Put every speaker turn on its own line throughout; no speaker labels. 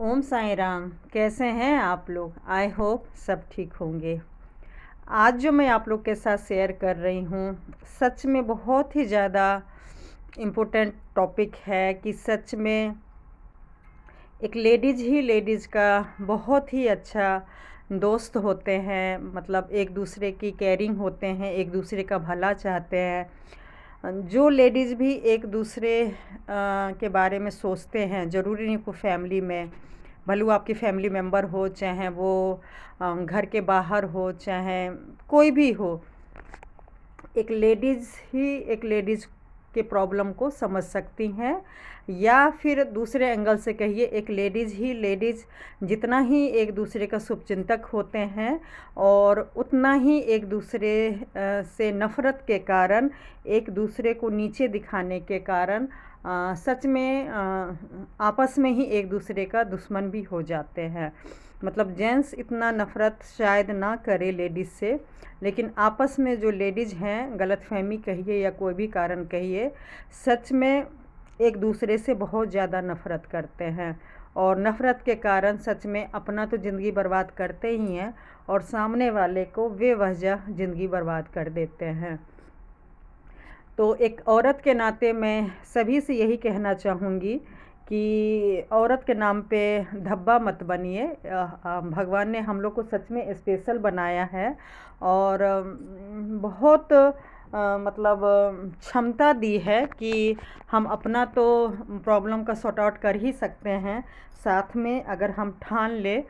ओम साईं राम। कैसे हैं आप लोग? आई होप सब ठीक होंगे। आज जो मैं आप लोग के साथ शेयर कर रही हूँ, सच में बहुत ही ज़्यादा इम्पोर्टेंट टॉपिक है कि सच में एक लेडीज़ ही लेडीज़ का बहुत ही अच्छा दोस्त होते हैं। मतलब एक दूसरे की केयरिंग होते हैं, एक दूसरे का भला चाहते हैं। जो लेडीज़ भी एक दूसरे के बारे में सोचते हैं, ज़रूरी नहीं को फैमिली में, भले वो आपकी फैमिली मेम्बर हो, चाहे वो घर के बाहर हो, चाहे कोई भी हो, एक लेडीज़ ही एक लेडीज़ के प्रॉब्लम को समझ सकती हैं। या फिर दूसरे एंगल से कहिए, एक लेडीज़ ही लेडीज़ जितना ही एक दूसरे का शुभचिंतक होते हैं और उतना ही एक दूसरे से नफ़रत के कारण, एक दूसरे को नीचे दिखाने के कारण सच में आपस में ही एक दूसरे का दुश्मन भी हो जाते हैं। मतलब जेंट्स इतना नफ़रत शायद ना करे लेडीज़ से, लेकिन आपस में जो लेडीज़ हैं, गलतफ़हमी कहिए या कोई भी कारण कहिए, सच में एक दूसरे से बहुत ज़्यादा नफ़रत करते हैं। और नफ़रत के कारण सच में अपना तो ज़िंदगी बर्बाद करते ही हैं और सामने वाले को बेवजह ज़िंदगी बर्बाद कर देते हैं। तो एक औरत के नाते मैं सभी से यही कहना चाहूँगी कि औरत के नाम पे धब्बा मत बनिए। भगवान ने हम लोग को सच में स्पेशल बनाया है और बहुत मतलब क्षमता दी है कि हम अपना तो प्रॉब्लम का सॉर्ट आउट कर ही सकते हैं। साथ में अगर हम ठान ले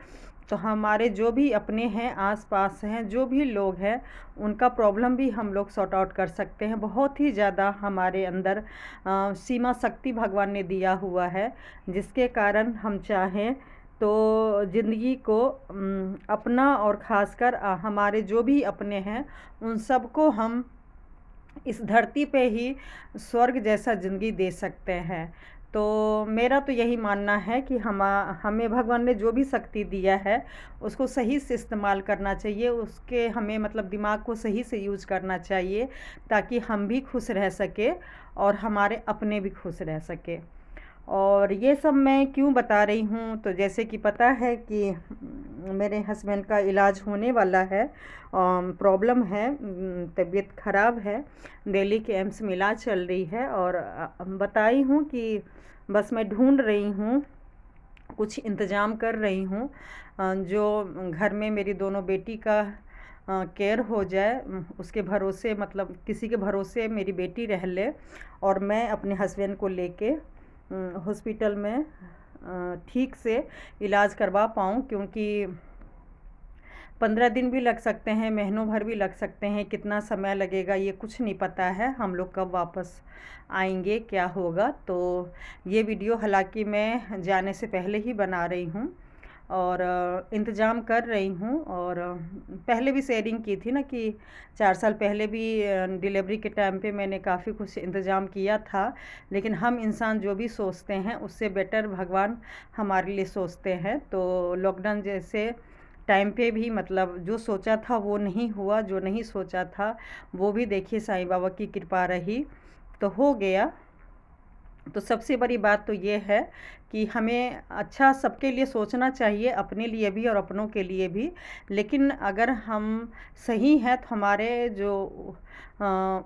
तो हमारे जो भी अपने हैं, आस-पास हैं, जो भी लोग हैं, उनका प्रॉब्लम भी हम लोग सॉर्ट आउट कर सकते हैं। बहुत ही ज़्यादा हमारे अंदर सीमा शक्ति भगवान ने दिया हुआ है, जिसके कारण हम चाहें तो ज़िंदगी को अपना और ख़ासकर हमारे जो भी अपने हैं, उन सबको हम इस धरती पे ही स्वर्ग जैसा ज़िंदगी दे सकते हैं। तो मेरा तो यही मानना है कि हमें भगवान ने जो भी शक्ति दिया है, उसको सही से इस्तेमाल करना चाहिए। उसके हमें मतलब दिमाग को सही से यूज़ करना चाहिए, ताकि हम भी खुश रह सकें और हमारे अपने भी खुश रह सकें। और ये सब मैं क्यों बता रही हूँ, तो जैसे कि पता है कि मेरे हस्बैंड का इलाज होने वाला है। प्रॉब्लम है, तबीयत ख़राब है, दिल्ली के एम्स में इलाज चल रही है। और बताई हूँ कि बस मैं ढूंढ रही हूँ, कुछ इंतज़ाम कर रही हूँ जो घर में मेरी दोनों बेटी का केयर हो जाए। उसके भरोसे, मतलब किसी के भरोसे मेरी बेटी रह ले और मैं अपने हस्बैंड को लेके हॉस्पिटल में ठीक से इलाज करवा पाऊँ। क्योंकि 15 दिन भी लग सकते हैं, महीनों भर भी लग सकते हैं, कितना समय लगेगा ये कुछ नहीं पता है, हम लोग कब वापस आएंगे, क्या होगा। तो ये वीडियो हालांकि मैं जाने से पहले ही बना रही हूँ और इंतज़ाम कर रही हूँ। और पहले भी शेयरिंग की थी ना कि 4 साल पहले भी डिलीवरी के टाइम पे मैंने काफ़ी कुछ इंतज़ाम किया था। लेकिन हम इंसान जो भी सोचते हैं, उससे बेटर भगवान हमारे लिए सोचते हैं। तो लॉकडाउन जैसे टाइम पे भी मतलब जो सोचा था वो नहीं हुआ, जो नहीं सोचा था वो भी देखिए साईं बाबा की कृपा रही तो हो गया। तो सबसे बड़ी बात तो ये है कि हमें अच्छा सबके लिए सोचना चाहिए, अपने लिए भी और अपनों के लिए भी। लेकिन अगर हम सही हैं तो हमारे जो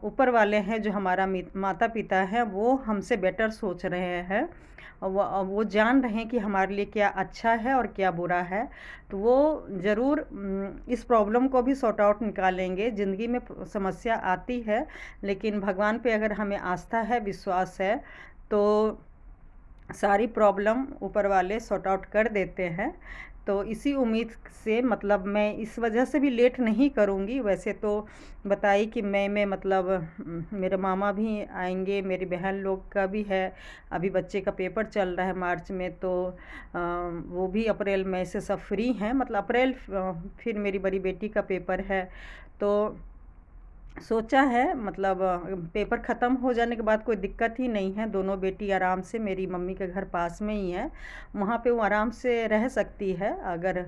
ऊपर वाले हैं, जो हमारा माता पिता हैं, वो हमसे बेटर सोच रहे हैं। वो जान रहे हैं कि हमारे लिए क्या अच्छा है और क्या बुरा है। तो वो ज़रूर इस प्रॉब्लम को भी सॉर्ट आउट निकालेंगे। ज़िंदगी में समस्या आती है, लेकिन भगवान पे अगर हमें आस्था है, विश्वास है, तो सारी प्रॉब्लम ऊपर वाले सॉर्ट आउट कर देते हैं। तो इसी उम्मीद से मतलब मैं इस वजह से भी लेट नहीं करूँगी। वैसे तो बताई कि मई में मतलब मेरे मामा भी आएंगे, मेरी बहन लोग का भी है। अभी बच्चे का पेपर चल रहा है मार्च में, तो वो भी अप्रैल मई से सब फ्री हैं। मतलब अप्रैल फिर मेरी बड़ी बेटी का पेपर है। तो सोचा है, मतलब पेपर ख़त्म हो जाने के बाद कोई दिक्कत ही नहीं है। दोनों बेटी आराम से, मेरी मम्मी के घर पास में ही है, वहाँ पे वो आराम से रह सकती है, अगर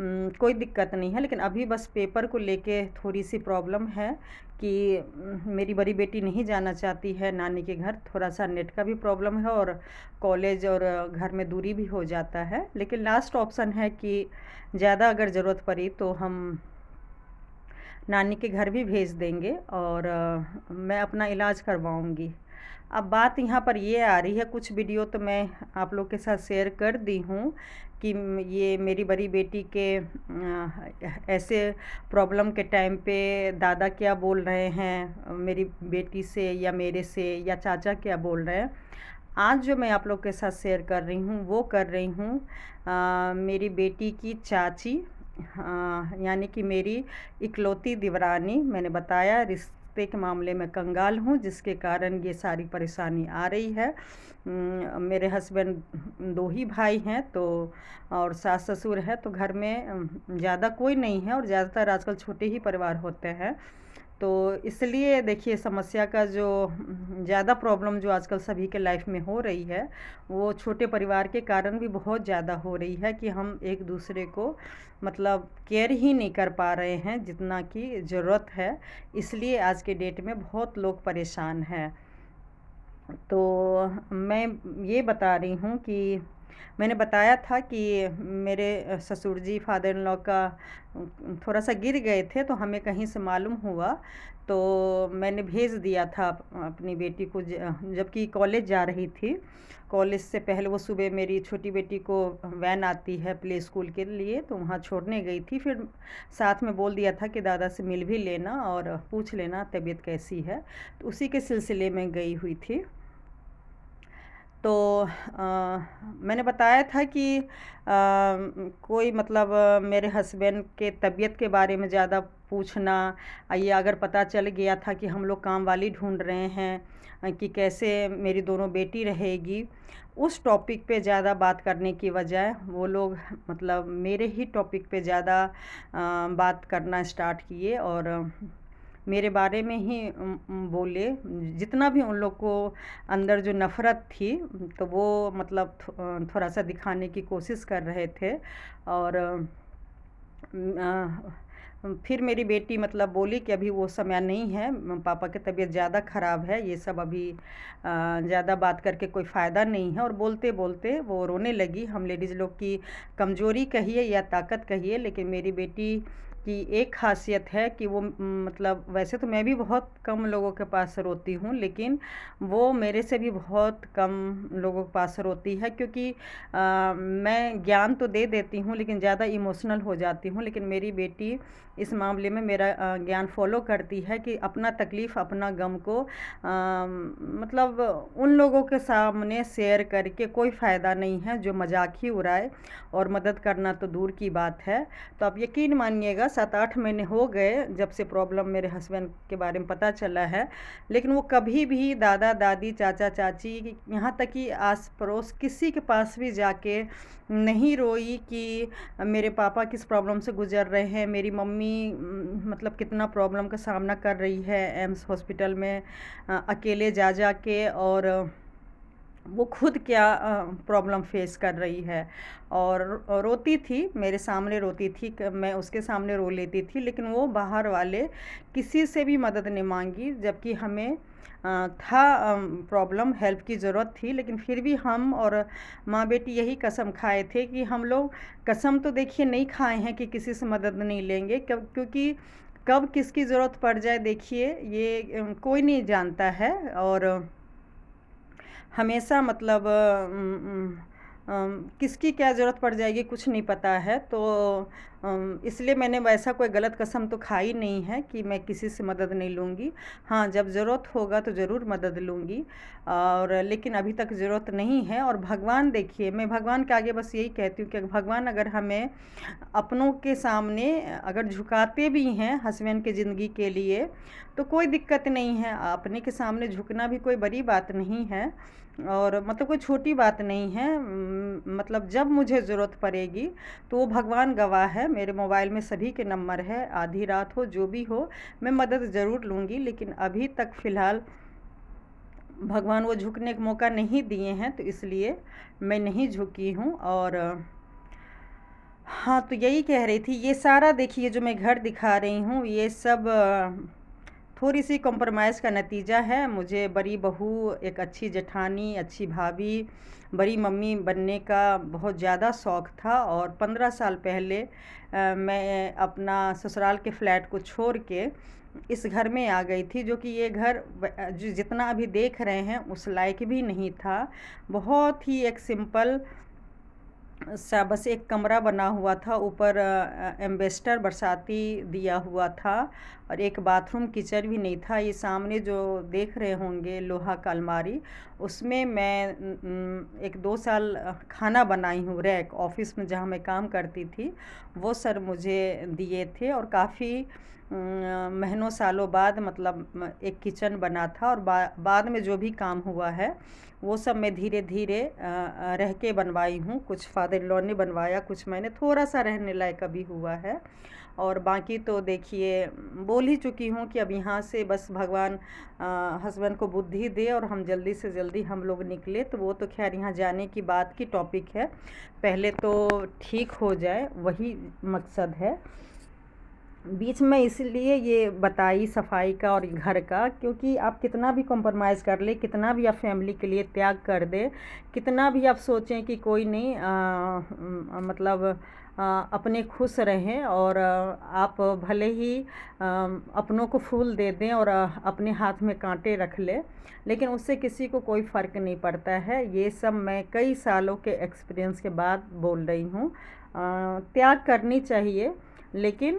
कोई दिक्कत नहीं है। लेकिन अभी बस पेपर को लेके थोड़ी सी प्रॉब्लम है कि मेरी बड़ी बेटी नहीं जाना चाहती है नानी के घर। थोड़ा सा नेट का भी प्रॉब्लम है और कॉलेज और घर में दूरी भी हो जाता है। लेकिन लास्ट ऑप्शन है कि ज़्यादा अगर ज़रूरत पड़ी तो हम नानी के घर भी भेज देंगे और मैं अपना इलाज करवाऊँगी। अब बात यहाँ पर ये आ रही है, कुछ वीडियो तो मैं आप लोग के साथ शेयर कर दी हूँ कि ये मेरी बड़ी बेटी के ऐसे प्रॉब्लम के टाइम पे दादा क्या बोल रहे हैं मेरी बेटी से, या मेरे से, या चाचा क्या बोल रहे हैं। आज जो मैं आप लोग के साथ शेयर कर रही हूँ वो कर रही हूँ मेरी बेटी की चाची, यानी कि मेरी इकलौती देवरानी। मैंने बताया रिश्ते के मामले में कंगाल हूँ, जिसके कारण ये सारी परेशानी आ रही है। मेरे हस्बैंड 2 ही भाई हैं, तो और सास ससुर है, तो घर में ज़्यादा कोई नहीं है, और ज़्यादातर आजकल छोटे ही परिवार होते हैं। तो इसलिए देखिए, समस्या का जो ज़्यादा प्रॉब्लम जो आजकल सभी के लाइफ में हो रही है, वो छोटे परिवार के कारण भी बहुत ज़्यादा हो रही है कि हम एक दूसरे को मतलब केयर ही नहीं कर पा रहे हैं जितना कि ज़रूरत है। इसलिए आज के डेट में बहुत लोग परेशान हैं। तो मैं ये बता रही हूँ कि मैंने बताया था कि मेरे ससुर जी, फादर इन लॉ का थोड़ा सा गिर गए थे, तो हमें कहीं से मालूम हुआ, तो मैंने भेज दिया था अपनी बेटी को, जबकि कॉलेज जा रही थी। कॉलेज से पहले वो सुबह मेरी छोटी बेटी को वैन आती है प्ले स्कूल के लिए, तो वहाँ छोड़ने गई थी। फिर साथ में बोल दिया था कि दादा से मिल भी लेना और पूछ लेना तबीयत कैसी है, तो उसी के सिलसिले में गई हुई थी। तो मैंने बताया था कि कोई मतलब मेरे हस्बैंड के तबीयत के बारे में ज़्यादा पूछना, ये अगर पता चल गया था कि हम लोग काम वाली ढूंढ रहे हैं, कि कैसे मेरी दोनों बेटी रहेगी, उस टॉपिक पे ज़्यादा बात करने की बजाय वो लोग मतलब मेरे ही टॉपिक पे ज़्यादा बात करना स्टार्ट किए और मेरे बारे में ही बोले। जितना भी उन लोग को अंदर जो नफ़रत थी, तो वो मतलब थोड़ा सा दिखाने की कोशिश कर रहे थे। और फिर मेरी बेटी मतलब बोली कि अभी वो समय नहीं है, पापा की तबीयत ज़्यादा ख़राब है, ये सब अभी ज़्यादा बात करके कोई फ़ायदा नहीं है। और बोलते बोलते वो रोने लगी। हम लेडीज़ लोग की कमज़ोरी कहिए या ताकत कहिए, लेकिन मेरी बेटी की एक ख़ासियत है कि वो मतलब वैसे तो मैं भी बहुत कम लोगों के पास रोती हूँ, लेकिन वो मेरे से भी बहुत कम लोगों के पास रोती है, क्योंकि मैं ज्ञान तो दे देती हूँ लेकिन ज़्यादा इमोशनल हो जाती हूँ। लेकिन मेरी बेटी इस मामले में मेरा ज्ञान फॉलो करती है कि अपना तकलीफ़, अपना गम को मतलब उन लोगों के सामने शेयर करके कोई फ़ायदा नहीं है जो मजाक ही उड़ाए, और मदद करना तो दूर की बात है। तो आप यकीन मानिएगा 7-8 महीने हो गए जब से प्रॉब्लम मेरे हस्बैंड के बारे में पता चला है, लेकिन वो कभी भी दादा दादी, चाचा चाची, यहाँ तक कि आस पड़ोस किसी के पास भी जाके नहीं रोई कि मेरे पापा किस प्रॉब्लम से गुजर रहे हैं, मेरी मम्मी मतलब कितना प्रॉब्लम का सामना कर रही है एम्स हॉस्पिटल में अकेले जा जा के, और वो खुद क्या प्रॉब्लम फेस कर रही है। और रोती थी, मेरे सामने रोती थी, मैं उसके सामने रो लेती थी, लेकिन वो बाहर वाले किसी से भी मदद नहीं मांगी, जबकि हमें था प्रॉब्लम, हेल्प की ज़रूरत थी। लेकिन फिर भी हम और माँ बेटी यही कसम खाए थे कि हम लोग, कसम तो देखिए नहीं खाए हैं कि किसी से मदद नहीं लेंगे, क्योंकि कब किसकी ज़रूरत पड़ जाए देखिए ये कोई नहीं जानता है। और हमेशा मतलब किसकी क्या ज़रूरत पड़ जाएगी कुछ नहीं पता है। तो इसलिए मैंने वैसा कोई गलत कसम तो खाई नहीं है कि मैं किसी से मदद नहीं लूँगी। हाँ, जब ज़रूरत होगा तो ज़रूर मदद लूँगी, और लेकिन अभी तक ज़रूरत नहीं है। और भगवान देखिए, मैं भगवान के आगे बस यही कहती हूँ कि भगवान अगर हमें अपनों के सामने अगर झुकाते भी हैं हस्बैंड की ज़िंदगी के लिए, तो कोई दिक्कत नहीं है, अपने के सामने झुकना भी कोई बड़ी बात नहीं है। और मतलब कोई छोटी बात नहीं है। मतलब जब मुझे ज़रूरत पड़ेगी तो वो भगवान गवाह है, मेरे मोबाइल में सभी के नंबर है, आधी रात हो जो भी हो मैं मदद ज़रूर लूँगी। लेकिन अभी तक फ़िलहाल भगवान वो झुकने का मौका नहीं दिए हैं, तो इसलिए मैं नहीं झुकी हूँ। और हाँ, तो यही कह रही थी, ये सारा देखिए जो मैं घर दिखा रही हूँ ये सब थोड़ी सी कॉम्प्रोमाइज़ का नतीजा है। मुझे बड़ी बहू, एक अच्छी जेठानी, अच्छी भाभी, बड़ी मम्मी बनने का बहुत ज़्यादा शौक़ था। और 15 साल पहले मैं अपना ससुराल के फ्लैट को छोड़ के इस घर में आ गई थी, जो कि ये घर जो जितना अभी देख रहे हैं उस लायक भी नहीं था। बहुत ही एक सिंपल सा बस एक कमरा बना हुआ था, ऊपर एम्बेस्टर बरसाती दिया हुआ था, और एक बाथरूम किचन भी नहीं था। ये सामने जो देख रहे होंगे लोहा का अलमारी, उसमें मैं 1-2 साल खाना बनाई हूँ। रैक ऑफ़िस में जहाँ मैं काम करती थी वो सर मुझे दिए थे, और काफ़ी महीनों सालों बाद मतलब एक किचन बना था। और बाद में जो भी काम हुआ है वो सब मैं धीरे धीरे रह के बनवाई हूँ। कुछ फादर इन लॉ ने बनवाया, कुछ मैंने थोड़ा सा रहने लायक अभी हुआ है। और बाकी तो देखिए बोल ही चुकी हूँ कि अब यहाँ से बस भगवान हस्बैंड को बुद्धि दे और हम जल्दी से जल्दी हम लोग निकले। तो वो तो खैर यहाँ जाने की बात की टॉपिक है, पहले तो ठीक हो जाए वही मकसद है। बीच में इसलिए ये बताई सफाई का और घर का, क्योंकि आप कितना भी कॉम्प्रोमाइज़ कर ले, कितना भी आप फैमिली के लिए त्याग कर दे, कितना भी आप सोचें कि कोई नहीं मतलब अपने खुश रहें, और आप भले ही अपनों को फूल दे दें और अपने हाथ में कांटे रख ले, लेकिन उससे किसी को कोई फ़र्क नहीं पड़ता है। ये सब मैं कई सालों के एक्सपीरियंस के बाद बोल रही हूँ। त्याग करनी चाहिए, लेकिन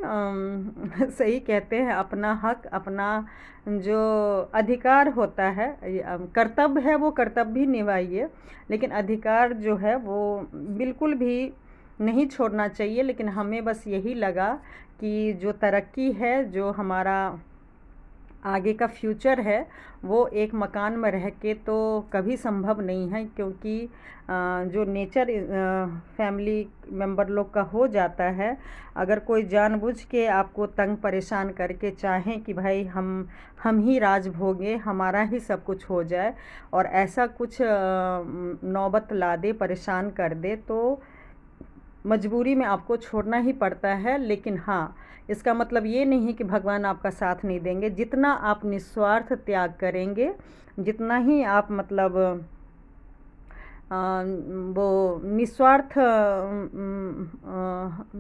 सही कहते हैं, अपना हक, अपना जो अधिकार होता है, कर्तव्य है वो कर्तव्य भी निभाइए, लेकिन अधिकार जो है वो बिल्कुल भी नहीं छोड़ना चाहिए। लेकिन हमें बस यही लगा कि जो तरक्की है, जो हमारा आगे का फ्यूचर है, वो एक मकान में रह के तो कभी संभव नहीं है, क्योंकि जो नेचर फैमिली मेंबर लोग का हो जाता है, अगर कोई जानबूझ के आपको तंग परेशान करके चाहें कि भाई हम ही राज भोगें, हमारा ही सब कुछ हो जाए, और ऐसा कुछ नौबत ला दे, परेशान कर दे, तो मजबूरी में आपको छोड़ना ही पड़ता है। लेकिन हाँ, इसका मतलब ये नहीं कि भगवान आपका साथ नहीं देंगे। जितना आप निस्वार्थ त्याग करेंगे, जितना ही आप मतलब वो निस्वार्थ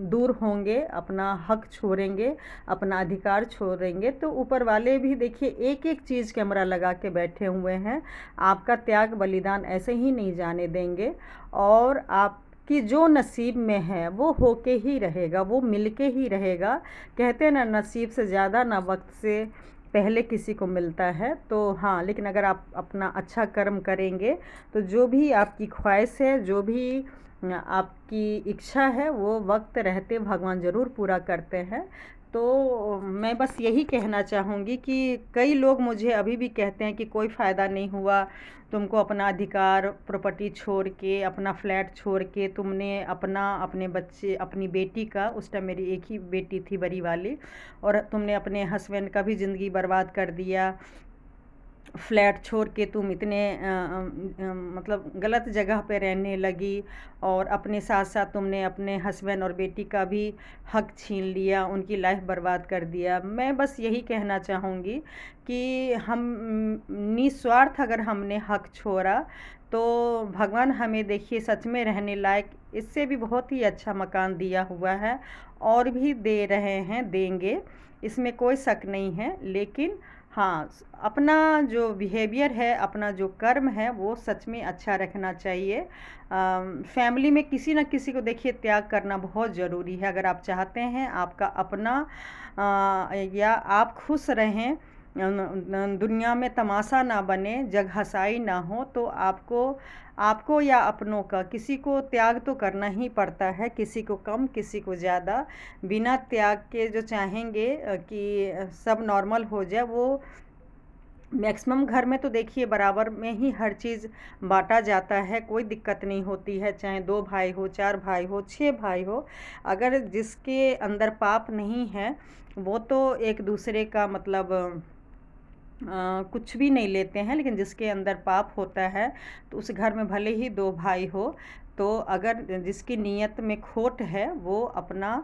दूर होंगे, अपना हक छोड़ेंगे, अपना अधिकार छोड़ेंगे, तो ऊपर वाले भी देखिए एक एक चीज़ कैमरा लगा के बैठे हुए हैं। आपका त्याग बलिदान ऐसे ही नहीं जाने देंगे, और आप कि जो नसीब में है वो होके ही रहेगा, वो मिलके ही रहेगा। कहते हैं ना, नसीब से ज़्यादा ना वक्त से पहले किसी को मिलता है। तो हाँ, लेकिन अगर आप अपना अच्छा कर्म करेंगे तो जो भी आपकी ख्वाहिश है, जो भी आपकी इच्छा है, वो वक्त रहते भगवान ज़रूर पूरा करते हैं। तो मैं बस यही कहना चाहूँगी कि कई लोग मुझे अभी भी कहते हैं कि कोई फ़ायदा नहीं हुआ, तुमको अपना अधिकार, प्रॉपर्टी छोड़ के, अपना फ्लैट छोड़ के तुमने अपने बच्चे, अपनी बेटी का, उस टाइम मेरी एक ही बेटी थी बड़ी वाली, और तुमने अपने हस्बैंड का भी ज़िंदगी बर्बाद कर दिया। फ्लैट छोड़ के तुम इतने मतलब गलत जगह पे रहने लगी, और अपने साथ साथ तुमने अपने हस्बैंड और बेटी का भी हक छीन लिया, उनकी लाइफ बर्बाद कर दिया। मैं बस यही कहना चाहूँगी कि हम निस्वार्थ अगर हमने हक छोड़ा, तो भगवान हमें देखिए सच में रहने लायक इससे भी बहुत ही अच्छा मकान दिया हुआ है, और भी दे रहे हैं, देंगे, इसमें कोई शक नहीं है। लेकिन हाँ, अपना जो बिहेवियर है, अपना जो कर्म है, वो सच में अच्छा रखना चाहिए। फैमिली में किसी न किसी को देखिए त्याग करना बहुत ज़रूरी है। अगर आप चाहते हैं आपका अपना या आप खुश रहें, दुनिया में तमाशा ना बने, जग हँसाई ना हो, तो आपको या अपनों का किसी को त्याग तो करना ही पड़ता है, किसी को कम, किसी को ज़्यादा। बिना त्याग के जो चाहेंगे कि सब नॉर्मल हो जाए, वो मैक्सिमम घर में तो देखिए बराबर में ही हर चीज़ बांटा जाता है, कोई दिक्कत नहीं होती है, चाहे 2 भाई हो, 4 भाई हो, 6 भाई हो। अगर जिसके अंदर पाप नहीं है, वो तो एक दूसरे का मतलब कुछ भी नहीं लेते हैं, लेकिन जिसके अंदर पाप होता है तो उस घर में भले ही 2 भाई हो, तो अगर जिसकी नीयत में खोट है वो अपना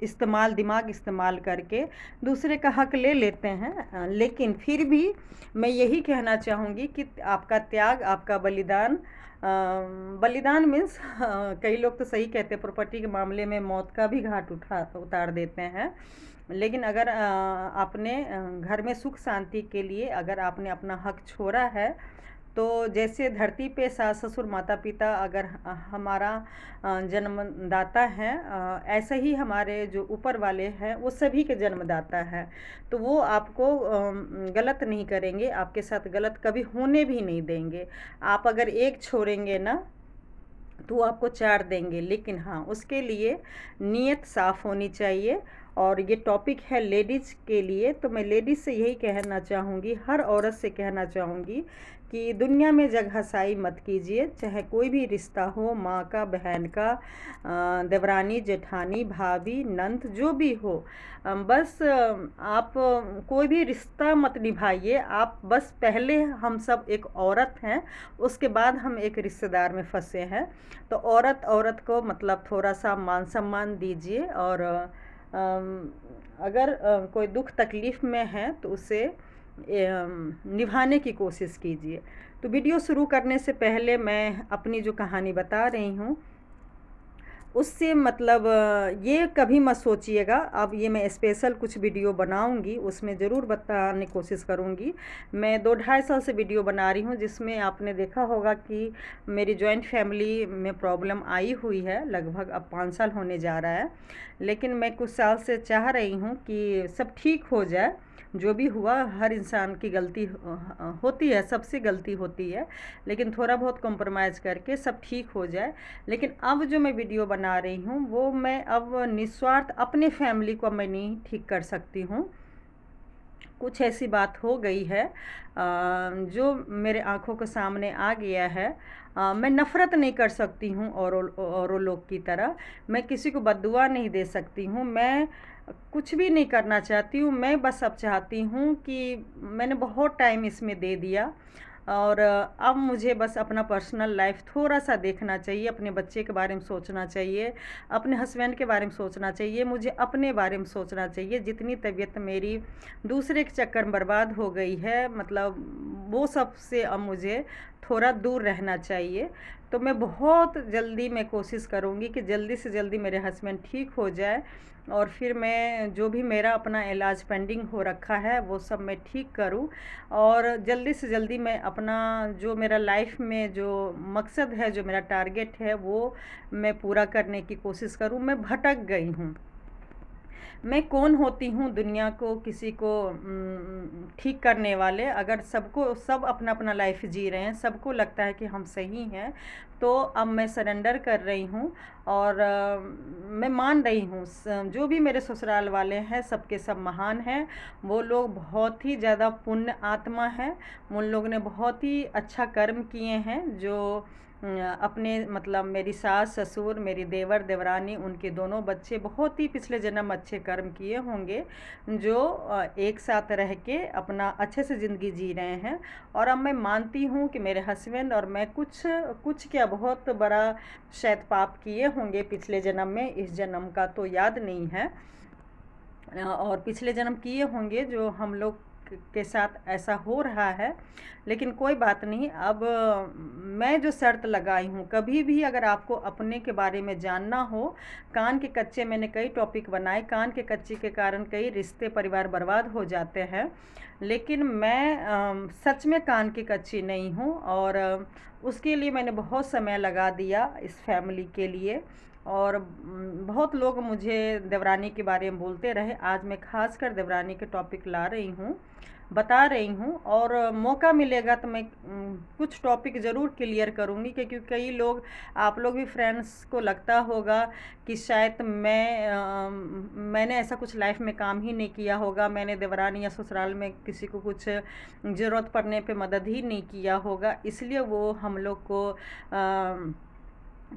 इस्तेमाल दिमाग इस्तेमाल करके दूसरे का हक ले लेते हैं। लेकिन फिर भी मैं यही कहना चाहूँगी कि आपका त्याग, आपका बलिदान, बलिदान मीन्स कई लोग तो सही कहते हैं, प्रॉपर्टी के मामले में मौत का भी घाट उतार देते हैं। लेकिन अगर आपने घर में सुख शांति के लिए अगर आपने अपना हक छोड़ा है, तो जैसे धरती पे सास ससुर माता पिता अगर हमारा जन्मदाता हैं, ऐसे ही हमारे जो ऊपर वाले हैं वो सभी के जन्मदाता है। तो वो आपको गलत नहीं करेंगे, आपके साथ गलत कभी होने भी नहीं देंगे। आप अगर एक छोड़ेंगे ना तो वो आपको 4 देंगे, लेकिन हाँ उसके लिए नीयत साफ़ होनी चाहिए। और ये टॉपिक है लेडीज़ के लिए, तो मैं लेडीज़ से यही कहना चाहूँगी, हर औरत से कहना चाहूँगी कि दुनिया में जगहसाई मत कीजिए, चाहे कोई भी रिश्ता हो, माँ का, बहन का, देवरानी जेठानी भाभी नंद जो भी हो, बस आप कोई भी रिश्ता मत निभाइए। आप बस पहले हम सब एक औरत हैं, उसके बाद हम एक रिश्तेदार में फंसे हैं। तो औरत औरत को मतलब थोड़ा सा मान सम्मान दीजिए। और अगर कोई दुख तकलीफ़ में है तो उसे निभाने की कोशिश कीजिए। तो वीडियो शुरू करने से पहले मैं अपनी जो कहानी बता रही हूँ उससे मतलब ये कभी मत सोचिएगा। अब ये मैं स्पेशल कुछ वीडियो बनाऊंगी, उसमें ज़रूर बताने की कोशिश करूंगी। मैं 2-2.5 साल से वीडियो बना रही हूँ, जिसमें आपने देखा होगा कि मेरी जॉइंट फैमिली में प्रॉब्लम आई हुई है, लगभग अब 5 साल होने जा रहा है। लेकिन मैं कुछ साल से चाह रही हूँ कि सब ठीक हो जाए। जो भी हुआ, हर इंसान की गलती होती है, सबसे गलती होती है, लेकिन थोड़ा बहुत कॉम्प्रोमाइज़ करके सब ठीक हो जाए। लेकिन अब जो मैं वीडियो बना रही हूँ वो मैं अब निस्वार्थ अपने फैमिली को मैं नहीं ठीक कर सकती हूँ। कुछ ऐसी बात हो गई है जो मेरे आँखों के सामने आ गया है। मैं नफ़रत नहीं कर सकती हूँ औरों लोग की तरह, मैं किसी को बद्दुआ नहीं दे सकती हूँ, मैं कुछ भी नहीं करना चाहती हूँ। मैं बस अब चाहती हूँ कि मैंने बहुत टाइम इसमें दे दिया और अब मुझे बस अपना पर्सनल लाइफ थोड़ा सा देखना चाहिए, अपने बच्चे के बारे में सोचना चाहिए, अपने हस्बैंड के बारे में सोचना चाहिए, मुझे अपने बारे में सोचना चाहिए। जितनी तबीयत मेरी दूसरे के चक्कर में बर्बाद हो गई है, मतलब वो सब से अब मुझे थोड़ा दूर रहना चाहिए। तो मैं बहुत जल्दी मैं कोशिश करूँगी कि जल्दी से जल्दी मेरे हस्बैंड ठीक हो जाए और फिर मैं जो भी मेरा अपना इलाज पेंडिंग हो रखा है वो सब मैं ठीक करूं और जल्दी से जल्दी मैं अपना जो मेरा लाइफ में जो मकसद है, जो मेरा टारगेट है, वो मैं पूरा करने की कोशिश करूं। मैं भटक गई हूं, मैं कौन होती हूँ दुनिया को किसी को ठीक करने वाले। अगर सबको सब अपना अपना लाइफ जी रहे हैं, सबको लगता है कि हम सही हैं, तो अब मैं सरेंडर कर रही हूँ और मैं मान रही हूँ जो भी मेरे ससुराल वाले हैं सबके सब महान हैं। वो लोग बहुत ही ज़्यादा पुण्य आत्मा हैं, उन लोगों ने बहुत ही अच्छा कर्म किए हैं। जो अपने मतलब मेरी सास ससुर, मेरी देवर देवरानी, उनके दोनों बच्चे बहुत ही पिछले जन्म अच्छे कर्म किए होंगे, जो एक साथ रह के अपना अच्छे से ज़िंदगी जी रहे हैं। और अब मैं मानती हूँ कि मेरे हस्बैंड और मैं कुछ क्या बहुत बड़ा शायद पाप किए होंगे पिछले जन्म में, इस जन्म का तो याद नहीं है, और पिछले जन्म किए होंगे जो हम लोग के साथ ऐसा हो रहा है। लेकिन कोई बात नहीं। अब मैं जो शर्त लगाई हूँ, कभी भी अगर आपको अपने के बारे में जानना हो, कान के कच्चे मैंने कई टॉपिक बनाए, कान के कच्चे के कारण कई रिश्ते परिवार बर्बाद हो जाते हैं, लेकिन मैं सच में कान की कच्ची नहीं हूँ और उसके लिए मैंने बहुत समय लगा दिया इस फैमिली के लिए। और बहुत लोग मुझे देवरानी के बारे में बोलते रहे। आज मैं खासकर देवरानी के टॉपिक ला रही हूँ, बता रही हूँ, और मौका मिलेगा तो मैं कुछ टॉपिक ज़रूर क्लियर करूँगी, क्योंकि कई लोग, आप लोग भी फ्रेंड्स को लगता होगा कि शायद मैंने ऐसा कुछ लाइफ में काम ही नहीं किया होगा, मैंने देवरानी या ससुराल में किसी को कुछ ज़रूरत पड़ने पे मदद ही नहीं किया होगा। इसलिए वो हम लोग को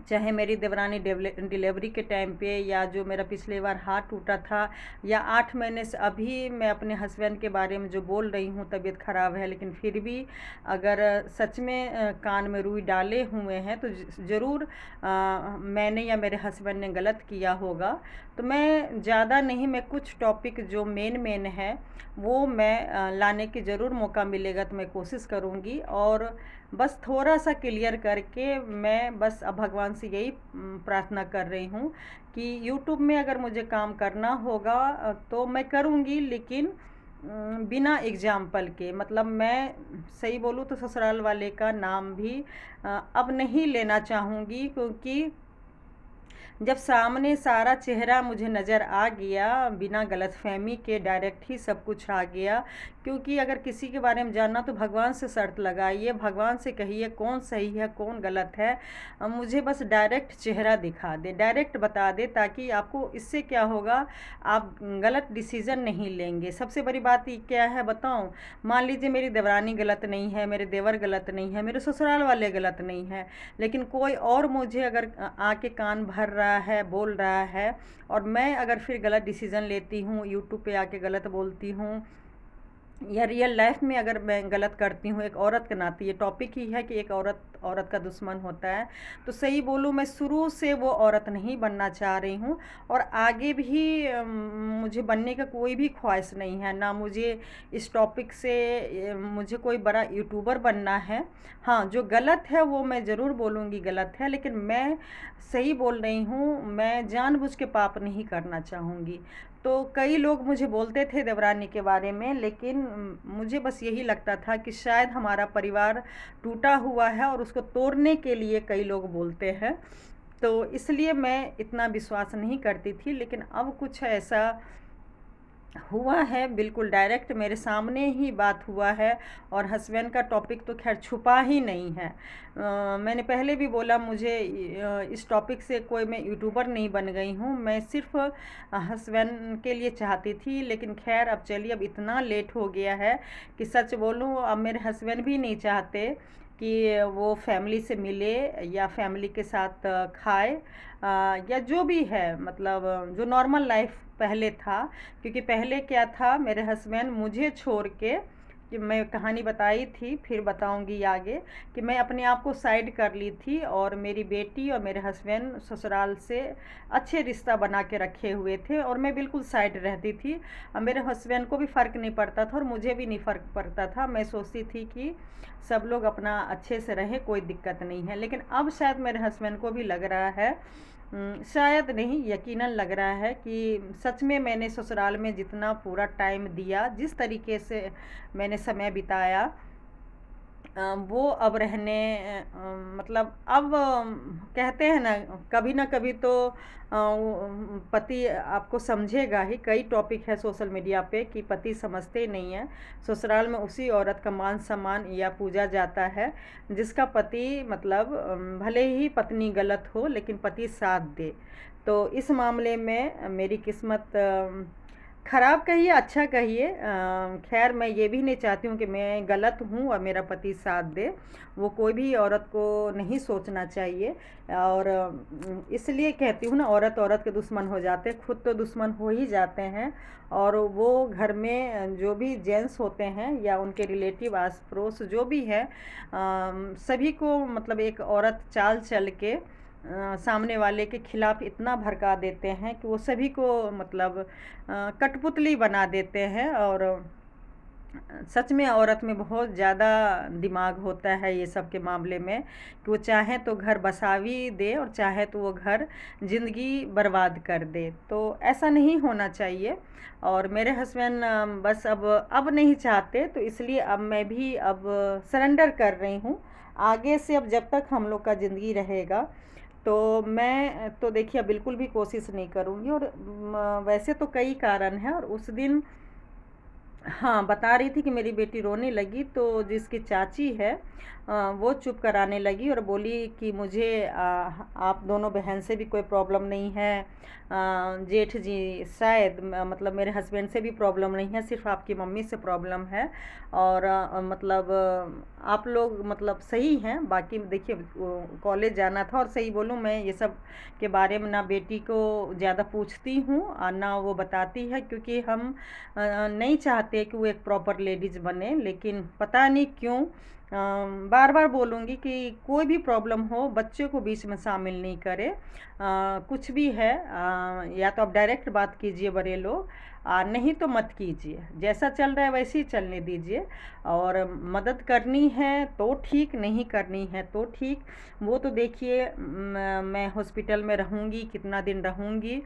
चाहे मेरी देवरानी डिलीवरी के टाइम पे, या जो मेरा पिछले बार हाथ टूटा था, या 8 महीने से अभी मैं अपने हस्बैंड के बारे में जो बोल रही हूँ, तबीयत ख़राब है लेकिन फिर भी अगर सच में कान में रुई डाले हुए हैं तो ज़रूर मैंने या मेरे हस्बैंड ने गलत किया होगा। तो मैं ज़्यादा नहीं, मैं कुछ टॉपिक जो मेन है वो मैं लाने की ज़रूर मौका मिलेगा तो मैं कोशिश करूँगी। और बस थोड़ा सा क्लियर करके मैं बस अब भगवान से यही प्रार्थना कर रही हूँ कि यूट्यूब में अगर मुझे काम करना होगा तो मैं करूँगी, लेकिन बिना एग्जाम्पल के। मतलब मैं सही बोलूँ तो ससुराल वाले का नाम भी अब नहीं लेना चाहूँगी, क्योंकि जब सामने सारा चेहरा मुझे नज़र आ गया, बिना गलतफहमी के डायरेक्ट ही सब कुछ आ गया। क्योंकि अगर किसी के बारे में जानना तो भगवान से शर्त लगाइए, भगवान से कहिए कौन सही है कौन गलत है। मुझे बस डायरेक्ट चेहरा दिखा दे, डायरेक्ट बता दे, ताकि आपको इससे क्या होगा, आप गलत डिसीज़न नहीं लेंगे। सबसे बड़ी बात ये क्या है बताऊं, मान लीजिए मेरी देवरानी गलत नहीं है, मेरे देवर गलत नहीं है, मेरे ससुराल वाले गलत नहीं है, लेकिन कोई और मुझे अगर आके कान भर रहा है, बोल रहा है, और मैं अगर फिर गलत डिसीज़न लेती हूँ, यूट्यूब पे आके गलत बोलती हूँ, या रियल लाइफ में अगर मैं गलत करती हूँ एक औरत के नाते, ये टॉपिक ही है कि एक औरत का दुश्मन होता है, तो सही बोलूँ मैं शुरू से वो औरत नहीं बनना चाह रही हूँ, और आगे भी मुझे बनने का कोई भी ख्वाहिश नहीं है। ना मुझे इस टॉपिक से मुझे कोई बड़ा यूट्यूबर बनना है। हाँ, जो गलत है वो मैं ज़रूर बोलूँगी गलत है, लेकिन मैं सही बोल रही हूँ, मैं जानबूझ के पाप नहीं करना चाहूँगी। तो कई लोग मुझे बोलते थे देवरानी के बारे में, लेकिन मुझे बस यही लगता था कि शायद हमारा परिवार टूटा हुआ है और उसको तोड़ने के लिए कई लोग बोलते हैं, तो इसलिए मैं इतना विश्वास नहीं करती थी। लेकिन अब कुछ ऐसा हुआ है, बिल्कुल डायरेक्ट मेरे सामने ही बात हुआ है, और हस्बैंड का टॉपिक तो खैर छुपा ही नहीं है। मैंने पहले भी बोला, मुझे इस टॉपिक से कोई मैं यूट्यूबर नहीं बन गई हूँ, मैं सिर्फ हस्बैंड के लिए चाहती थी। लेकिन खैर अब चलिए, अब इतना लेट हो गया है कि सच बोलूँ अब मेरे हस्बैंड भी नहीं चाहते कि वो फैमिली से मिले या फैमिली के साथ खाए, या जो भी है, मतलब जो नॉर्मल लाइफ पहले था। क्योंकि पहले क्या था, मेरे हस्बैंड मुझे छोड़ के, कि मैं कहानी बताई थी, फिर बताऊंगी आगे, कि मैं अपने आप को साइड कर ली थी, और मेरी बेटी और मेरे हस्बैंड ससुराल से अच्छे रिश्ता बना के रखे हुए थे, और मैं बिल्कुल साइड रहती थी। अब मेरे हस्बैंड को भी फ़र्क नहीं पड़ता था और मुझे भी नहीं फ़र्क पड़ता था। मैं सोचती थी कि सब लोग अपना अच्छे से रहे, कोई दिक्कत नहीं है। लेकिन अब शायद मेरे हस्बैंड को भी लग रहा है, शायद नहीं, यकीनन लग रहा है कि सच में मैंने ससुराल में जितना पूरा टाइम दिया, जिस तरीके से मैंने समय बिताया, वो अब रहने मतलब अब कहते हैं ना कभी तो पति आपको समझेगा ही। कई टॉपिक है सोशल मीडिया पे कि पति समझते ही नहीं है, ससुराल में उसी औरत का मान सम्मान या पूजा जाता है जिसका पति, मतलब भले ही पत्नी गलत हो लेकिन पति साथ दे। तो इस मामले में मेरी किस्मत ख़राब कहिए अच्छा कहिए, खैर मैं ये भी नहीं चाहती हूँ कि मैं गलत हूँ और मेरा पति साथ दे, वो कोई भी औरत को नहीं सोचना चाहिए। और इसलिए कहती हूँ ना, औरत के दुश्मन हो जाते, खुद तो दुश्मन हो ही जाते हैं, और वो घर में जो भी जेंट्स होते हैं या उनके रिलेटिव आस पड़ोस जो भी है, सभी को मतलब एक औरत चाल चल के सामने वाले के खिलाफ़ इतना भड़का देते हैं कि वो सभी को मतलब कठपुतली बना देते हैं। और सच में औरत में बहुत ज़्यादा दिमाग होता है ये सब के मामले में, कि वो चाहे तो घर बसा भी दे और चाहे तो वो घर ज़िंदगी बर्बाद कर दे। तो ऐसा नहीं होना चाहिए। और मेरे हस्बैंड बस अब नहीं चाहते, तो इसलिए अब मैं भी अब सरेंडर कर रही हूँ। आगे से अब जब तक हम लोग का ज़िंदगी रहेगा तो तो मैं तो देखिए बिल्कुल भी कोशिश नहीं करूँगी। और वैसे तो कई कारण हैं। और उस दिन हाँ, बता रही थी कि मेरी बेटी रोने लगी, तो जिसकी चाची है वो चुप कराने लगी और बोली कि मुझे आप दोनों बहन से भी कोई प्रॉब्लम नहीं है, जेठ जी शायद मतलब मेरे हस्बैंड से भी प्रॉब्लम नहीं है, सिर्फ आपकी मम्मी से प्रॉब्लम है। और मतलब आप लोग मतलब सही हैं। बाकी देखिए कॉलेज जाना था, और सही बोलूँ मैं ये सब के बारे में ना बेटी को ज़्यादा पूछती हूँ और ना वो बताती है, क्योंकि हम नहीं चाहते कि वो एक प्रॉपर लेडीज़ बने। लेकिन पता नहीं क्यों बार बार बोलूँगी कि कोई भी प्रॉब्लम हो बच्चे को बीच में शामिल नहीं करे। कुछ भी है या तो आप डायरेक्ट बात कीजिए बड़े लोग, नहीं तो मत कीजिए। जैसा चल रहा है वैसे ही चलने दीजिए। और मदद करनी है तो ठीक, नहीं करनी है तो ठीक। वो तो देखिए मैं हॉस्पिटल में रहूँगी, कितना दिन रहूँगी।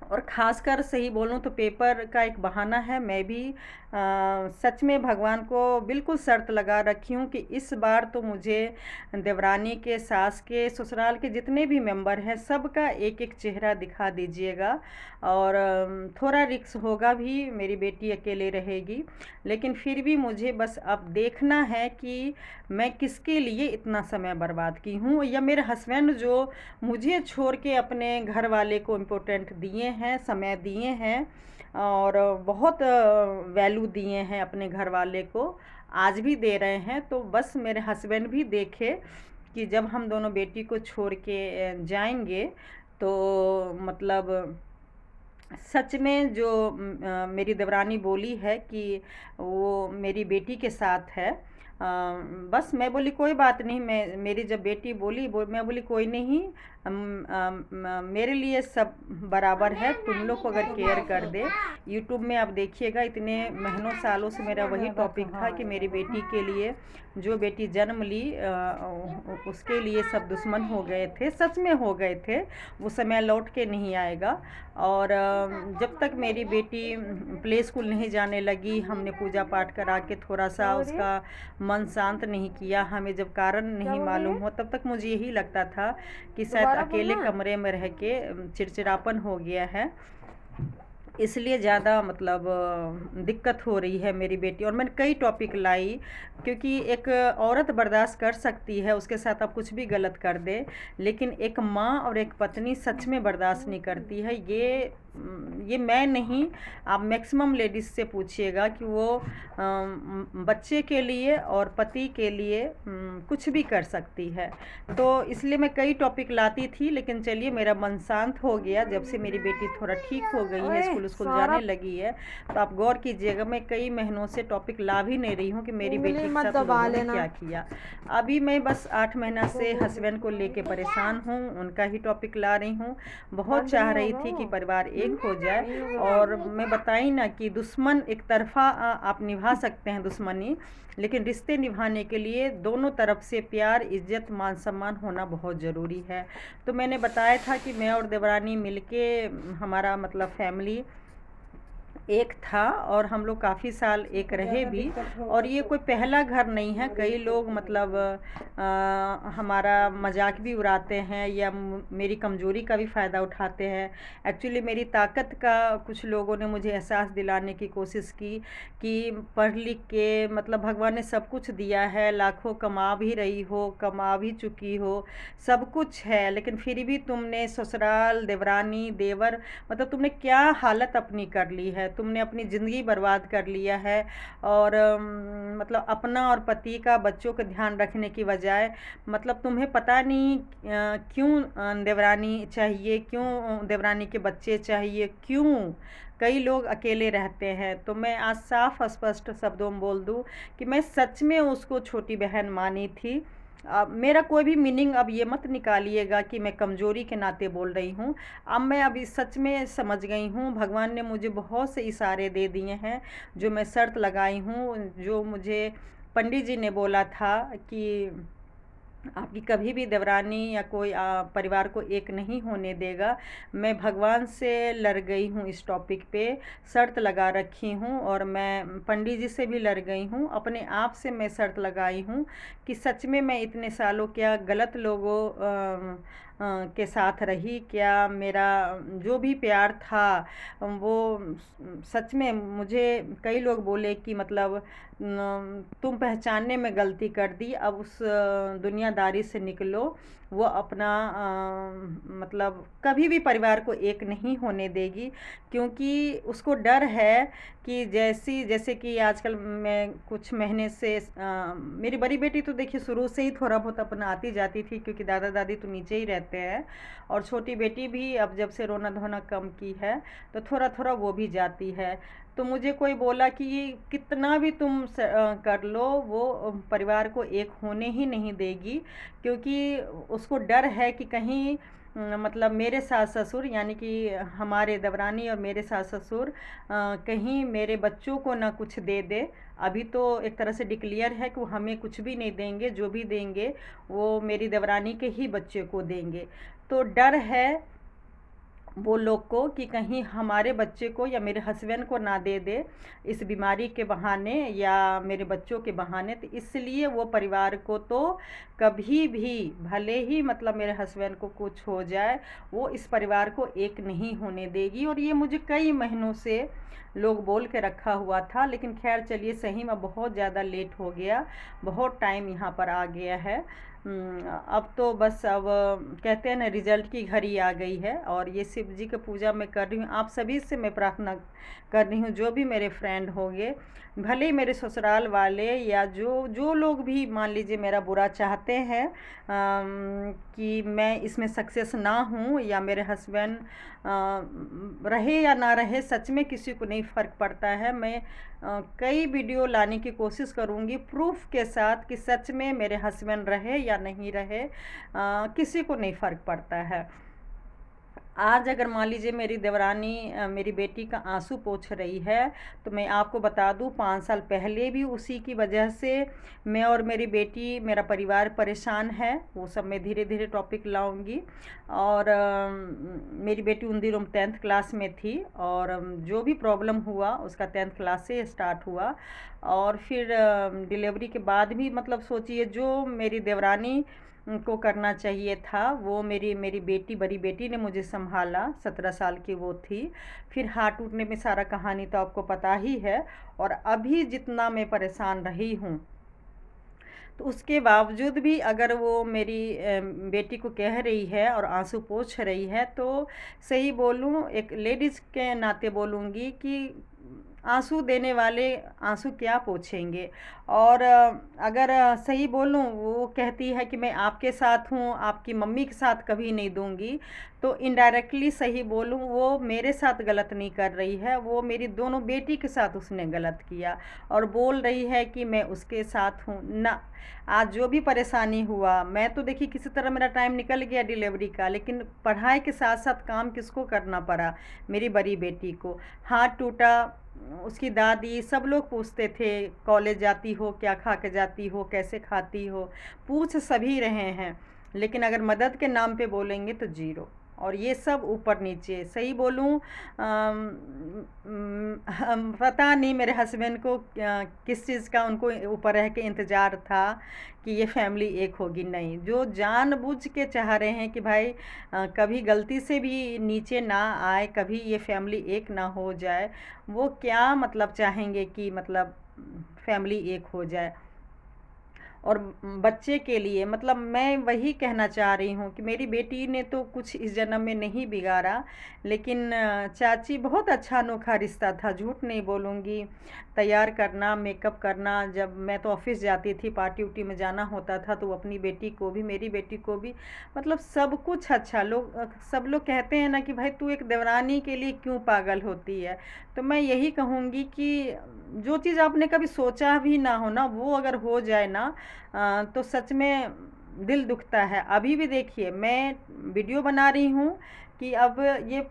और ख़ासकर सही बोलूँ तो पेपर का एक बहाना है। मैं भी सच में भगवान को बिल्कुल शर्त लगा रखी हूँ कि इस बार तो मुझे देवरानी के, सास के, ससुराल के जितने भी मेंबर हैं सबका एक एक चेहरा दिखा दीजिएगा। और थोड़ा रिस्क होगा भी, मेरी बेटी अकेले रहेगी, लेकिन फिर भी मुझे बस अब देखना है कि मैं किसके लिए इतना समय बर्बाद की हूँ, या मेरे हस्बैंड जो मुझे छोड़ के अपने घर वाले को इम्पोर्टेंट दिए हैं, समय दिए हैं और बहुत वैल्यू दिए हैं अपने घर वाले को, आज भी दे रहे हैं। तो बस मेरे हस्बैंड भी देखे कि जब हम दोनों बेटी को छोड़ के जाएंगे तो मतलब सच में जो मेरी देवरानी बोली है कि वो मेरी बेटी के साथ है। बस मैं बोली कोई बात नहीं। मेरी जब बेटी बोली मैं बोली कोई नहीं, मेरे लिए सब बराबर है, तुम लोग को अगर केयर कर दे। यूट्यूब में आप देखिएगा इतने महीनों सालों से मेरा वही टॉपिक था कि मेरी बेटी के लिए, जो बेटी जन्म ली उसके लिए सब दुश्मन हो गए थे, सच में हो गए थे। वो समय लौट के नहीं आएगा। और जब तक मेरी बेटी प्ले स्कूल नहीं जाने लगी, हमने पूजा पाठ करा के थोड़ा सा उसका मन शांत नहीं किया, हमें जब कारण नहीं मालूम हो, तब तक मुझे यही लगता था कि शायद अकेले कमरे में रह के चिड़चिड़ापन हो गया है, इसलिए ज़्यादा मतलब दिक्कत हो रही है मेरी बेटी। और मैंने कई टॉपिक लाई, क्योंकि एक औरत बर्दाश्त कर सकती है उसके साथ आप कुछ भी गलत कर दे, लेकिन एक माँ और एक पत्नी सच में बर्दाश्त नहीं करती है। ये मैं नहीं, आप मैक्सिमम लेडीज़ से पूछिएगा कि वो बच्चे के लिए और पति के लिए कुछ भी कर सकती है। तो इसलिए मैं कई टॉपिक लाती थी, लेकिन चलिए मेरा मन शांत हो गया जब से मेरी बेटी थोड़ा ठीक हो गई है, स्कूल जाने लगी है। तो आप गौर कीजिएगा मैं कई महीनों से टॉपिक ला भी नहीं रही हूँ कि मेरी बेटी के साथ लोगों ने क्या किया। अभी मैं बस 8 महीना से हस्बैंड को लेके परेशान हूँ, उनका ही टॉपिक ला रही हूँ। बहुत चाह रही थी कि परिवार एक हो जाए। और मैं बताई ना कि दुश्मन एक तरफा आप निभा सकते हैं दुश्मनी, लेकिन रिश्ते निभाने के लिए दोनों तरफ से प्यार, इज्जत, मान सम्मान होना बहुत ज़रूरी है। तो मैंने बताया था कि मैं और देवरानी मिलके, हमारा मतलब फैमिली एक था और हम लोग काफ़ी साल एक रहे भी। और ये कोई पहला घर नहीं है। कई लोग मतलब हमारा मजाक भी उड़ाते हैं या मेरी कमज़ोरी का भी फ़ायदा उठाते हैं। एक्चुअली मेरी ताकत का कुछ लोगों ने मुझे एहसास दिलाने की कोशिश की कि पढ़ लिख के मतलब भगवान ने सब कुछ दिया है, लाखों कमा भी रही हो, कमा भी चुकी हो, सब कुछ है, लेकिन फिर भी तुमने ससुराल, देवरानी, देवर, मतलब तुमने क्या हालत अपनी कर ली है, तुमने अपनी ज़िंदगी बर्बाद कर लिया है। और मतलब अपना और पति का, बच्चों का ध्यान रखने की बजाय मतलब तुम्हें पता नहीं क्यों देवरानी चाहिए, क्यों देवरानी के बच्चे चाहिए, क्यों कई लोग अकेले रहते हैं। तो मैं आज साफ स्पष्ट शब्दों में बोल दूं कि मैं सच में उसको छोटी बहन मानी थी। मेरा कोई भी मीनिंग अब ये मत निकालिएगा कि मैं कमज़ोरी के नाते बोल रही हूँ। अब मैं अभी सच में समझ गई हूँ, भगवान ने मुझे बहुत से इशारे दे दिए हैं जो मैं शर्त लगाई हूँ। जो मुझे पंडित जी ने बोला था कि आपकी कभी भी देवरानी या कोई परिवार को एक नहीं होने देगा। मैं भगवान से लड़ गई हूँ इस टॉपिक पे, शर्त लगा रखी हूँ, और मैं पंडित जी से भी लड़ गई हूँ, अपने आप से मैं शर्त लगाई हूँ कि सच में मैं इतने सालों क्या गलत लोगों के साथ रही, क्या मेरा जो भी प्यार था वो सच में, मुझे कई लोग बोले कि मतलब तुम पहचानने में गलती कर दी, अब उस दुनियादारी से निकलो। वो अपना मतलब कभी भी परिवार को एक नहीं होने देगी, क्योंकि उसको डर है कि जैसे कि आजकल मैं कुछ महीने से मेरी बड़ी बेटी तो देखिए शुरू से ही थोड़ा बहुत अपना आती जाती थी, क्योंकि दादा दादी तो नीचे ही रहते हैं, और छोटी बेटी भी अब जब से रोना धोना कम की है तो थोड़ा थोड़ा वो भी जाती है। तो मुझे कोई बोला कि ये कितना भी तुम कर लो, वो परिवार को एक होने ही नहीं देगी, क्योंकि उसको डर है कि कहीं मतलब मेरे सास ससुर यानी कि हमारे देवरानी और मेरे सास ससुर कहीं मेरे बच्चों को ना कुछ दे दे। अभी तो एक तरह से डिक्लेयर है कि वो हमें कुछ भी नहीं देंगे, जो भी देंगे वो मेरी देवरानी के ही बच्चे को देंगे। तो डर है वो लोग को कि कहीं हमारे बच्चे को या मेरे हस्बैंड को ना दे दे इस बीमारी के बहाने या मेरे बच्चों के बहाने। तो इसलिए वो परिवार को तो कभी भी, भले ही मतलब मेरे हस्बैंड को कुछ हो जाए, वो इस परिवार को एक नहीं होने देगी। और ये मुझे कई महीनों से लोग बोल के रखा हुआ था, लेकिन खैर चलिए, सही में बहुत ज़्यादा लेट हो गया, बहुत टाइम यहाँ पर आ गया है। अब तो बस अब कहते हैं ना, रिजल्ट की घड़ी आ गई है। और ये शिव जी की पूजा मैं कर रही हूँ, आप सभी से मैं प्रार्थना कर रही हूँ, जो भी मेरे फ्रेंड होंगे, भले ही मेरे ससुराल वाले या जो जो लोग भी मान लीजिए मेरा बुरा चाहते हैं, कि मैं इसमें सक्सेस ना हूँ या मेरे हस्बैंड रहे या ना रहे, सच में किसी को नहीं फ़र्क पड़ता है। मैं कई वीडियो लाने की कोशिश करूँगी प्रूफ के साथ कि सच में मेरे हस्बैंड रहे या नहीं रहे, किसी को नहीं फ़र्क पड़ता है। आज अगर मान लीजिए मेरी देवरानी मेरी बेटी का आंसू पोंछ रही है, तो मैं आपको बता दूं 5 साल पहले भी उसी की वजह से मैं और मेरी बेटी, मेरा परिवार परेशान है। वो सब मैं धीरे धीरे टॉपिक लाऊंगी। और मेरी बेटी उन दिनों 10th क्लास में थी, और जो भी प्रॉब्लम हुआ उसका 10th क्लास से स्टार्ट हुआ। और फिर डिलीवरी के बाद भी मतलब सोचिए, जो मेरी देवरानी को करना चाहिए था वो मेरी बेटी, बड़ी बेटी ने मुझे संभाला। 17 साल की वो थी। फिर हाथ टूटने में सारा कहानी तो आपको पता ही है। और अभी जितना मैं परेशान रही हूँ, तो उसके बावजूद भी अगर वो मेरी बेटी को कह रही है और आंसू पोंछ रही है, तो सही बोलूँ, एक लेडीज़ के नाते बोलूँगी कि आंसू देने वाले आंसू क्या पोंछेंगे। और अगर सही बोलूँ, वो कहती है कि मैं आपके साथ हूँ, आपकी मम्मी के साथ कभी नहीं दूंगी, तो इनडायरेक्टली सही बोलूँ वो मेरे साथ गलत नहीं कर रही है, वो मेरी दोनों बेटी के साथ उसने गलत किया, और बोल रही है कि मैं उसके साथ हूँ ना। आज जो भी परेशानी हुआ, मैं तो देखिए किसी तरह मेरा टाइम निकल गया डिलीवरी का, लेकिन पढ़ाई के साथ साथ काम किसको करना पड़ा, मेरी बड़ी बेटी को। हाथ टूटा, उसकी दादी सब लोग पूछते थे, कॉलेज जाती हो, क्या खा के जाती हो, कैसे खाती हो, पूछ सभी रहे हैं, लेकिन अगर मदद के नाम पे बोलेंगे तो जीरो। और ये सब ऊपर नीचे, सही बोलूँ पता नहीं मेरे हस्बैंड को किस चीज़ का उनको ऊपर रह के इंतज़ार था कि ये फैमिली एक होगी। नहीं, जो जानबूझ के चाह रहे हैं कि भाई कभी गलती से भी नीचे ना आए, कभी ये फैमिली एक ना हो जाए, वो क्या मतलब चाहेंगे कि मतलब फैमिली एक हो जाए। और बच्चे के लिए मतलब मैं वही कहना चाह रही हूँ कि मेरी बेटी ने तो कुछ इस जन्म में नहीं बिगाड़ा, लेकिन चाची बहुत अच्छा अनोखा रिश्ता था, झूठ नहीं बोलूँगी। तैयार करना, मेकअप करना, जब मैं तो ऑफिस जाती थी, पार्टी उटी में जाना होता था, तो अपनी बेटी को भी, मेरी बेटी को भी, मतलब सब कुछ अच्छा। सब लोग कहते हैं ना कि भाई तू एक देवरानी के लिए क्यों पागल होती है, तो मैं यही कहूँगी कि जो चीज़ आपने कभी सोचा भी ना हो ना, वो अगर हो जाए ना, तो सच में दिल दुखता है। अभी भी देखिए मैं वीडियो बना रही हूँ कि अब ये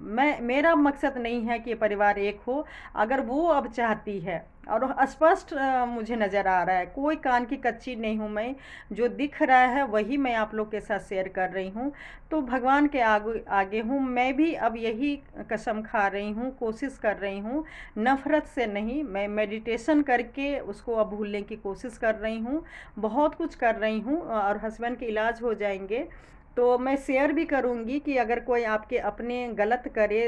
मैं मेरा मकसद नहीं है कि परिवार एक हो। अगर वो अब चाहती है, और स्पष्ट मुझे नज़र आ रहा है, कोई कान की कच्ची नहीं हूँ मैं, जो दिख रहा है वही मैं आप लोग के साथ शेयर कर रही हूँ। तो भगवान के आगे आगे हूँ, मैं भी अब यही कसम खा रही हूँ, कोशिश कर रही हूँ, नफ़रत से नहीं, मैं मेडिटेशन करके उसको अब भूलने की कोशिश कर रही हूँ, बहुत कुछ कर रही हूँ। और हस्बैंड के इलाज हो जाएंगे तो मैं शेयर भी करूँगी कि अगर कोई आपके अपने गलत करे,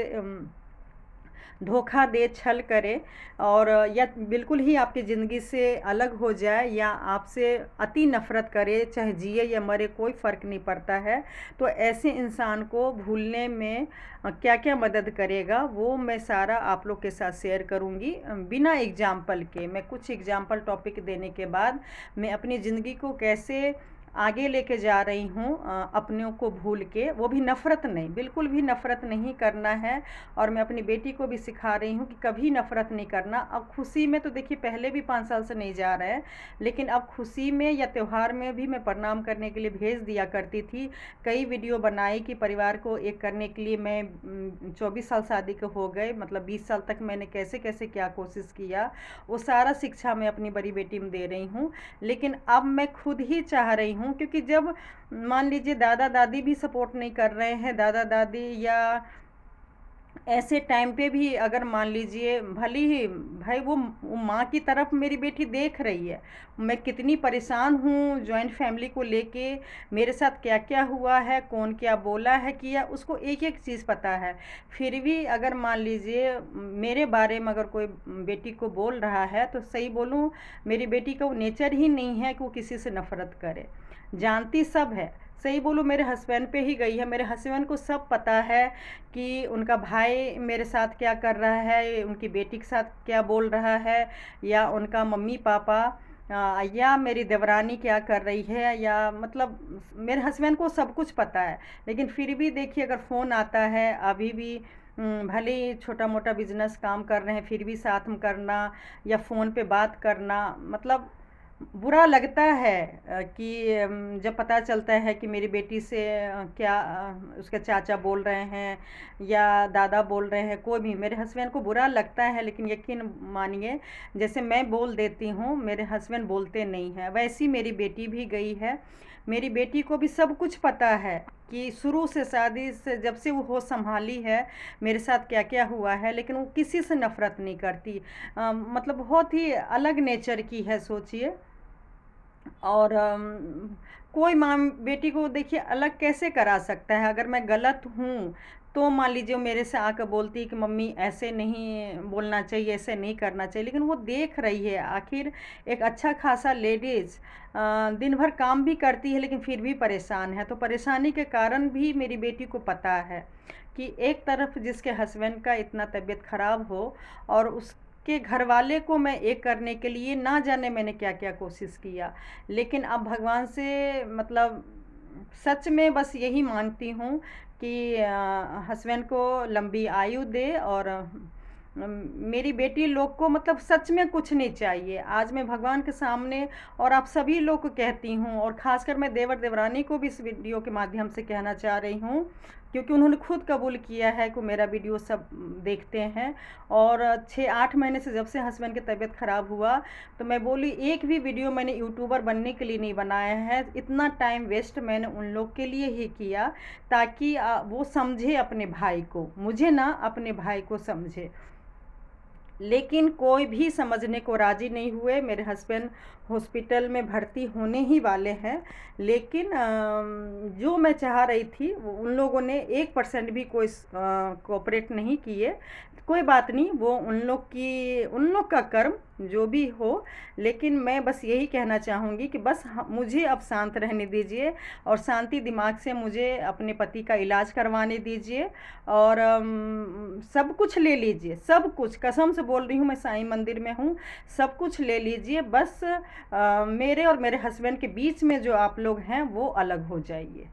धोखा दे, छल करे, और या बिल्कुल ही आपकी ज़िंदगी से अलग हो जाए, या आपसे अति नफ़रत करे, चाहे जिए या मरे कोई फ़र्क नहीं पड़ता है, तो ऐसे इंसान को भूलने में क्या क्या मदद करेगा वो मैं सारा आप लोग के साथ शेयर करूँगी, बिना एग्जाम्पल के। मैं कुछ एग्जाम्पल टॉपिक देने के बाद मैं अपनी ज़िंदगी को कैसे आगे लेके जा रही हूँ, अपनों को भूल के, वो भी नफ़रत नहीं, बिल्कुल भी नफ़रत नहीं करना है। और मैं अपनी बेटी को भी सिखा रही हूँ कि कभी नफ़रत नहीं करना। अब खुशी में तो देखिए पहले भी 5 साल से नहीं जा रहा है, लेकिन अब खुशी में या त्यौहार में भी मैं प्रणाम करने के लिए भेज दिया करती थी। कई वीडियो बनाई कि परिवार को एक करने के लिए मैं 24 साल शादी के हो गए, मतलब 20 साल तक मैंने कैसे कैसे क्या कोशिश किया, वो सारा शिक्षा मैं अपनी बड़ी बेटी में दे रही हूँ। लेकिन अब मैं खुद ही चाह रही हूँ, क्योंकि जब मान लीजिए दादा दादी भी सपोर्ट नहीं कर रहे हैं, दादा दादी या ऐसे टाइम पे भी अगर मान लीजिए भले ही भाई वो माँ की तरफ मेरी बेटी देख रही है, मैं कितनी परेशान हूँ जॉइंट फैमिली को लेके, मेरे साथ क्या क्या हुआ है, कौन क्या बोला है किया, उसको एक एक चीज़ पता है। फिर भी अगर मान लीजिए मेरे बारे में अगर कोई बेटी को बोल रहा है, तो सही बोलूँ मेरी बेटी का वो नेचर ही नहीं है कि वो किसी से नफ़रत करे, जानती सब है। सही बोलूँ मेरे हस्बैंड पे ही गई है, मेरे हस्बैंड को सब पता है कि उनका भाई मेरे साथ क्या कर रहा है, उनकी बेटी के साथ क्या बोल रहा है, या उनका मम्मी पापा या मेरी देवरानी क्या कर रही है, या मतलब मेरे हस्बैंड को सब कुछ पता है। लेकिन फिर भी देखिए अगर फ़ोन आता है, अभी भी भले ही छोटा मोटा बिजनेस काम कर रहे हैं, फिर भी साथ में करना या फ़ोन पे बात करना, मतलब बुरा लगता है कि जब पता चलता है कि मेरी बेटी से क्या उसके चाचा बोल रहे हैं या दादा बोल रहे हैं, कोई भी, मेरे हस्बैंड को बुरा लगता है। लेकिन यकीन मानिए जैसे मैं बोल देती हूँ मेरे हस्बैंड बोलते नहीं हैं, वैसी मेरी बेटी भी गई है। मेरी बेटी को भी सब कुछ पता है कि शुरू से शादी से जब से वो होश संभाली है मेरे साथ क्या क्या हुआ है, लेकिन वो किसी से नफ़रत नहीं करती। मतलब बहुत ही अलग नेचर की है, सोचिए। और कोई माँ बेटी को देखिए अलग कैसे करा सकता है। अगर मैं गलत हूँ तो मान लीजिए मेरे से आकर बोलती है कि मम्मी ऐसे नहीं बोलना चाहिए, ऐसे नहीं करना चाहिए, लेकिन वो देख रही है। आखिर एक अच्छा खासा लेडीज़ दिन भर काम भी करती है लेकिन फिर भी परेशान है, तो परेशानी के कारण भी मेरी बेटी को पता है कि एक तरफ जिसके हस्बैंड का इतना तबीयत ख़राब हो और उसके घर वाले को मैं एक करने के लिए ना जाने मैंने क्या क्या कोशिश किया। लेकिन अब भगवान से मतलब सच में बस यही मांगती हूँ कि हस्बैंड को लंबी आयु दे, और मेरी बेटी लोग को मतलब सच में कुछ नहीं चाहिए। आज मैं भगवान के सामने और आप सभी लोग को कहती हूँ, और ख़ासकर मैं देवर देवरानी को भी इस वीडियो के माध्यम से कहना चाह रही हूँ, क्योंकि उन्होंने खुद कबूल किया है कि मेरा वीडियो सब देखते हैं। और 6-8 महीने से जब से हस्बैंड की तबीयत ख़राब हुआ, तो मैं बोली एक भी वीडियो मैंने यूट्यूबर बनने के लिए नहीं बनाया है, इतना टाइम वेस्ट मैंने उन लोग के लिए ही किया ताकि वो समझे अपने भाई को, मुझे ना अपने भाई को समझे। लेकिन कोई भी समझने को राज़ी नहीं हुए। मेरे हस्बैंड हॉस्पिटल में भर्ती होने ही वाले हैं, लेकिन जो मैं चाह रही थी उन लोगों ने 1% भी कोई कोऑपरेट नहीं किए। कोई बात नहीं, वो उन लोग का कर्म जो भी हो। लेकिन मैं बस यही कहना चाहूँगी कि बस मुझे अब शांत रहने दीजिए, और शांति दिमाग से मुझे अपने पति का इलाज करवाने दीजिए, और सब कुछ ले लीजिए, सब कुछ, कसम से बोल रही हूँ, मैं साईं मंदिर में हूँ, सब कुछ ले लीजिए। बस मेरे और मेरे हस्बैंड के बीच में जो आप लोग हैं वो अलग हो जाइए।